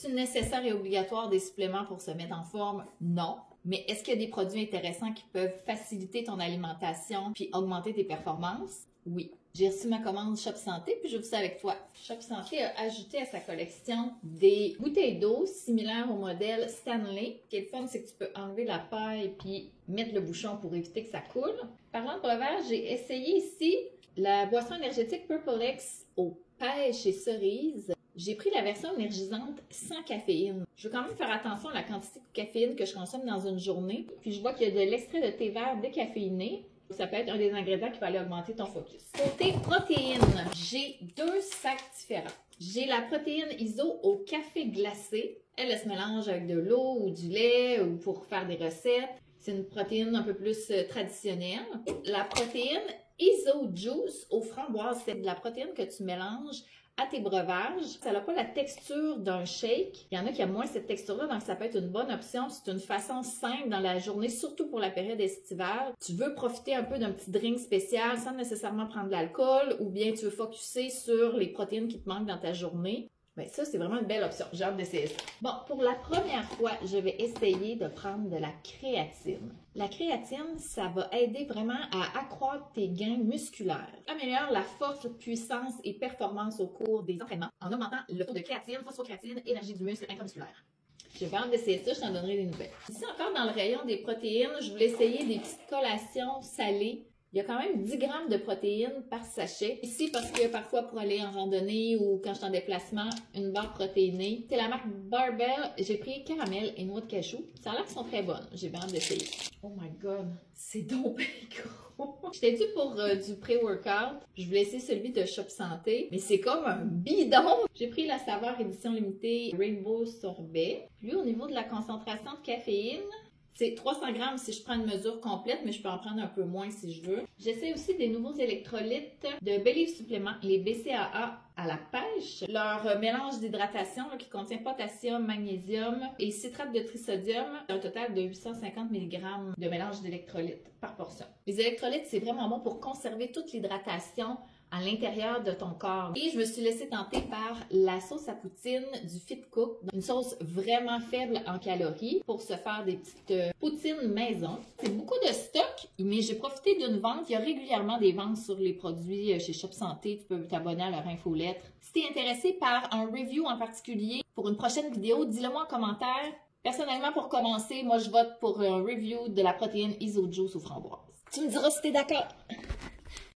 C'est nécessaire et obligatoire des suppléments pour se mettre en forme? Non. Mais est-ce qu'il y a des produits intéressants qui peuvent faciliter ton alimentation puis augmenter tes performances? Oui. J'ai reçu ma commande Shop Santé puis je vous ça avec toi. Shop Santé a ajouté à sa collection des bouteilles d'eau similaires au modèle Stanley. Ce qui est le fun, c'est que tu peux enlever la paille puis mettre le bouchon pour éviter que ça coule. Parlant de breuvage, j'ai essayé ici la boisson énergétique Purple X aux pêches et cerises. J'ai pris la version énergisante sans caféine. Je veux quand même faire attention à la quantité de caféine que je consomme dans une journée. Puis je vois qu'il y a de l'extrait de thé vert décaféiné. Ça peut être un des ingrédients qui va aller augmenter ton focus. Côté protéines, j'ai 2 sacs différents. J'ai la protéine ISO au café glacé. Elle se mélange avec de l'eau ou du lait ou pour faire des recettes. C'est une protéine un peu plus traditionnelle. La protéine ISO Juice aux framboises, c'est de la protéine que tu mélanges à tes breuvages. Ça n'a pas la texture d'un shake. Il y en a qui aiment moins cette texture-là, donc ça peut être une bonne option. C'est une façon simple dans la journée, surtout pour la période estivale. Tu veux profiter un peu d'un petit drink spécial sans nécessairement prendre de l'alcool ou bien tu veux focusser sur les protéines qui te manquent dans ta journée. Bien, ça, c'est vraiment une belle option. J'ai hâte d'essayer ça. Bon, pour la première fois, je vais essayer de prendre de la créatine. La créatine, ça va aider vraiment à accroître tes gains musculaires. Améliore la force, puissance et performance au cours des entraînements en augmentant le taux de créatine, phosphocréatine, énergie du muscle intramusculaire. J'ai hâte d'essayer ça, je t'en donnerai des nouvelles. Ici encore dans le rayon des protéines, je voulais essayer des petites collations salées. Il y a quand même 10 grammes de protéines par sachet. Ici, parce que parfois pour aller en randonnée ou quand je suis en déplacement, une barre protéinée. C'est la marque Barbell. J'ai pris caramel et noix de cajou. Ça a l'air qu'elles sont très bonnes. J'ai hâte d'essayer. Oh my god, c'est donc bien gros. J'étais due pour du pré-workout. Je voulais essayer celui de Shop Santé, mais c'est comme un bidon. J'ai pris la saveur édition limitée Rainbow Sorbet. Lui, au niveau de la concentration de caféine, c'est 300 grammes si je prends une mesure complète, mais je peux en prendre un peu moins si je veux. J'essaie aussi des nouveaux électrolytes de Believe Supplément, les BCAA à la pêche. Leur mélange d'hydratation qui contient potassium, magnésium et citrate de trisodium, un total de 850 mg de mélange d'électrolytes par portion. Les électrolytes, c'est vraiment bon pour conserver toute l'hydratation à l'intérieur de ton corps. Et je me suis laissée tenter par la sauce à poutine du Fit Cook. Une sauce vraiment faible en calories pour se faire des petites poutines maison. C'est beaucoup de stock, mais j'ai profité d'une vente. Il y a régulièrement des ventes sur les produits chez Shop Santé. Tu peux t'abonner à leur infolettre. Si tu es intéressé par un review en particulier pour une prochaine vidéo, dis-le moi en commentaire. Personnellement, pour commencer, moi je vote pour un review de la protéine ISO Juice aux framboises. Tu me diras si tu es d'accord.